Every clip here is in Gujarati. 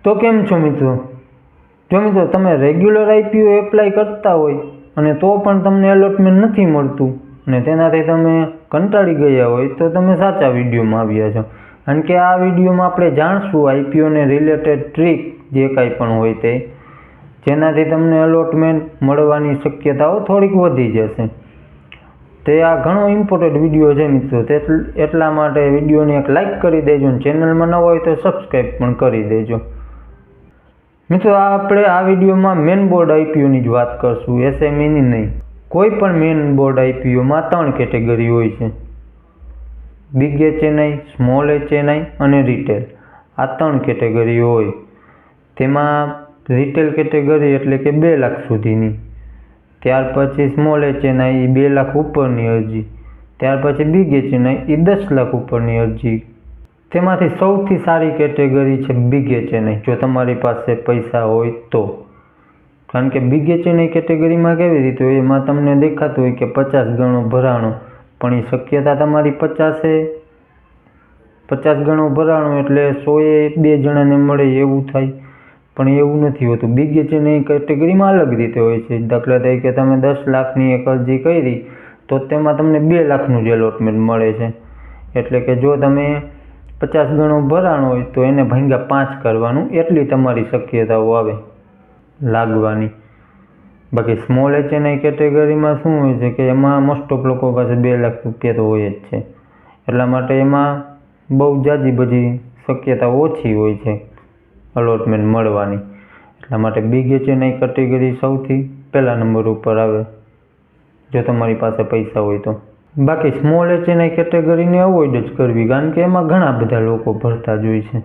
તો કેમ છો મિત્રો? જો મિત્રો તમે રેગ્યુલર આઈપીઓ એપ્લાય કરતા હોય અને તો પણ તમને એલોટમેન્ટ નથી મળતું અને તેનાથી તમે કંટાળી ગયા હોય તો તમે સાચા વિડીયોમાં આવ્યા છો. કારણ કે આ વિડીયોમાં આપણે જાણશું આઈપીઓને રિલેટેડ ટ્રીક જે કાંઈ પણ હોય તે, જેનાથી તમને એલોટમેન્ટ મળવાની શક્યતાઓ થોડીક વધી જશે. તે આ ઘણો ઇમ્પોર્ટન્ટ વિડીયો છે મિત્રો, એટલા માટે વિડીયોને એક લાઇક કરી દેજો અને ચેનલમાં ન હોય તો સબસ્ક્રાઈબ પણ કરી દેજો. મિત્રો આપણે આ વિડીયોમાં મેન બોર્ડ આઈપીઓની જ વાત કરશું, એસએમઈની નહીં. કોઈ પણ મેન બોર્ડ આઈપીઓમાં 3 કેટેગરી હોય છે: બિગ એચએનઆઈ, સ્મોલ એચએનઆઈ અને રિટેલ. આ 3 કેટેગરી હોય. તેમાં રિટેલ કેટેગરી એટલે કે 2 લાખ સુધીની, ત્યાર પછી સ્મોલ એચએનઆઈ 2 લાખ ઉપરની અરજી, ત્યાર પછી બિગ એચએનઆઈ 10 લાખ ઉપરની અરજી. તેમાંથી સૌથી સારી કેટેગરી છે બિગ એચએનઆઈ, જો તમારી પાસે પૈસા હોય તો. કારણ કે બિગ એચએનઆઈ કેટેગરીમાં કેવી રીતે હોય, એમાં તમને દેખાતું હોય કે 50 ગણો ભરાણો, પણ એ શક્યતા તમારી 50 ગણો ભરાણો એટલે 100 2 જણાને મળે એવું થાય, પણ એવું નથી હોતું. બિગ એચએનઆઈ કેટેગરીમાં અલગ રીતે હોય છે. દાખલા તરીકે તમે 10 લાખની એક અરજી કરી તો તેમાં તમને 2 લાખનું જ એલોટમેન્ટ મળે છે. એટલે કે જો તમે 50 ગણો ભરાણો હોય તો એને ભાગ્યા 5 કરવાનું, એટલી તમારી શક્યતાઓ આવે લાગવાની. બાકી સ્મોલ એચએનઆઈ કેટેગરીમાં શું હોય છે કે એમાં મોસ્ટ ઓફ લોકો પાસે 2 લાખ રૂપિયા તો હોય જ છે, એટલા માટે એમાં બહુ જાજી બધી શક્યતા ઓછી હોય છે અલોટમેન્ટ મળવાની. એટલા માટે બિગ એચએનઆઈ કેટેગરી સૌથી પહેલા નંબર ઉપર આવે જો તમારી પાસે પૈસા હોય તો. બાકી સ્મોલ એચએનઆઈ કેટેગરીને અવોઇડ જ કરવી, કારણ કે એમાં ઘણા બધા લોકો ભરતા જ હોય છે.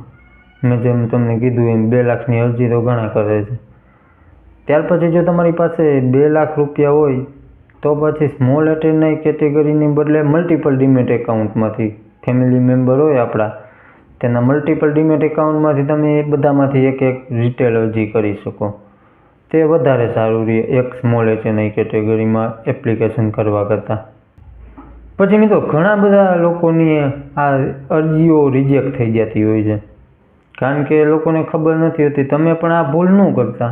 મેં જેમ તમને કીધું એમ 2 લાખની અરજી તો ઘણા કરે છે. ત્યાર પછી જો તમારી પાસે 2 લાખ રૂપિયા હોય તો પછી સ્મોલ એચએનઆઈ કેટેગરીની બદલે મલ્ટિપલ ડીમેટ એકાઉન્ટમાંથી, ફેમિલી મેમ્બર હોય આપણા, તેના મલ્ટિપલ ડીમેટ એકાઉન્ટમાંથી તમે એ બધામાંથી એક રિટેલ અરજી કરી શકો. તે વધારે સારું રહે એક સ્મોલ એચએનઆઈ કેટેગરીમાં એપ્લિકેશન કરવા કરતાં. પછી મિત્રો ઘણા બધા લોકોની આ અરજીઓ રિજેક્ટ થઈ જતી હોય છે, કારણ કે લોકોને ખબર નથી હોતી. તમે પણ આ ભૂલ ન કરતા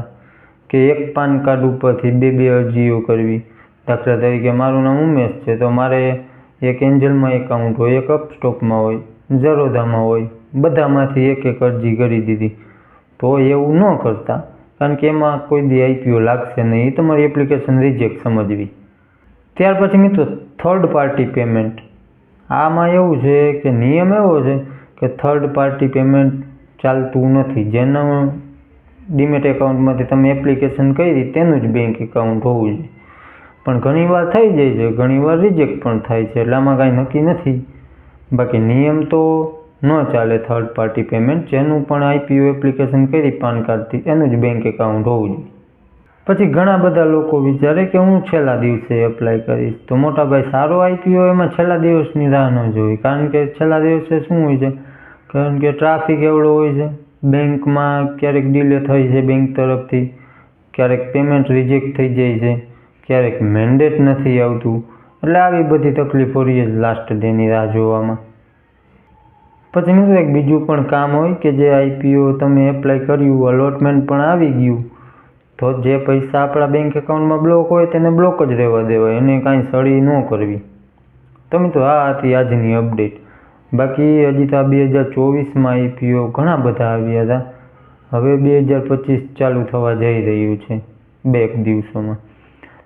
કે એક પાન કાર્ડ ઉપરથી 2 અરજીઓ કરવી. દાખલા તરીકે મારું નામ ઉમેશ છે તો મારે એક એન્જલમાં એકાઉન્ટ હોય, એક અપસ્ટોકમાં હોય, ઝરોદામાં હોય, બધામાંથી એક અરજી કરી દીધી. તો એવું ન કરતા, કારણ કે એમાં કોઈ દી આઈપીઓ લાગશે નહીં, એ તમારી એપ્લિકેશન રિજેક્ટ સમજવી. ત્યાર પછી મિત્રો થર્ડ પાર્ટી પેમેન્ટ. આમાં એવું છે કે નિયમ એવો છે કે થર્ડ પાર્ટી પેમેન્ટ ચાલતું નથી. જેના ડીમેટ એકાઉન્ટમાંથી તમે એપ્લિકેશન કરી તેનું જ બેંક એકાઉન્ટ હોવું જોઈએ. પણ ઘણીવાર થઈ જાય છે, ઘણીવાર રિજેક્ટ પણ થાય છે, એટલે આમાં કાંઈ નક્કી નથી. બાકી નિયમ તો ન ચાલે થર્ડ પાર્ટી પેમેન્ટ. જેનું પણ આઈપીઓ એપ્લિકેશન કરી પાન કાર્ડથી એનું જ બેંક એકાઉન્ટ હોવું જોઈએ. પછી ઘણા બધા લોકો વિચારે કે હું છેલ્લા દિવસે એપ્લાય કરીશ. તો મોટા ભાઈ સારો આઈપીઓ એમાં છેલ્લા દિવસની રાહ ન જોઈ, કારણ કે છેલ્લા દિવસે શું હોય છે, કારણ કે ટ્રાફિક એવડો હોય છે, બેંકમાં ક્યારેક ડિલે થઈ છે બેંક તરફથી, ક્યારેક પેમેન્ટ રિજેક્ટ થઈ જાય છે, ક્યારેક મેન્ડેટ નથી આવતું, એટલે આવી બધી તકલીફો રહી છે લાસ્ટ ડેની રાહ જોવામાં. પછી મિત્રો એક બીજું પણ કામ હોય કે જે આઈપીઓ તમે એપ્લાય કર્યું, અલોટમેન્ટ પણ આવી ગયું, તો જે પૈસા આપણા બેંક એકાઉન્ટમાં બ્લોક હોય તેને બ્લોક જ રહેવા દેવાય, એને કાંઈ સળી ન કરવી. તો મિત્રો આ હતી આજની અપડેટ. બાકી હજી તો આ 2024માં આઈપીઓ ઘણા બધા આવ્યા હતા. હવે 2025 ચાલુ થવા જઈ રહ્યું છે 2 દિવસોમાં.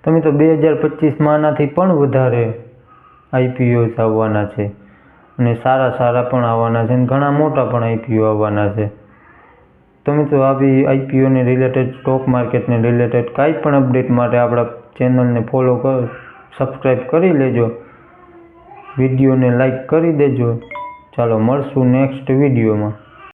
તો મિત્રો 2025માં આનાથી પણ વધારે આઈપીઓ આવવાના છે અને સારા પણ આવવાના છે અને ઘણા મોટા પણ આઈપીઓ આવવાના છે. તો મિત્રો આવી આઈપીઓને રિલેટેડ, સ્ટોક માર્કેટને રિલેટેડ કાંઈ પણ અપડેટ માટે આપણા ચેનલને ફોલો કરો, સબસ્ક્રાઈબ કરી લેજો, વિડીયોને લાઈક કરી દેજો. ચાલો મળશું નેક્સ્ટ વિડીયોમાં.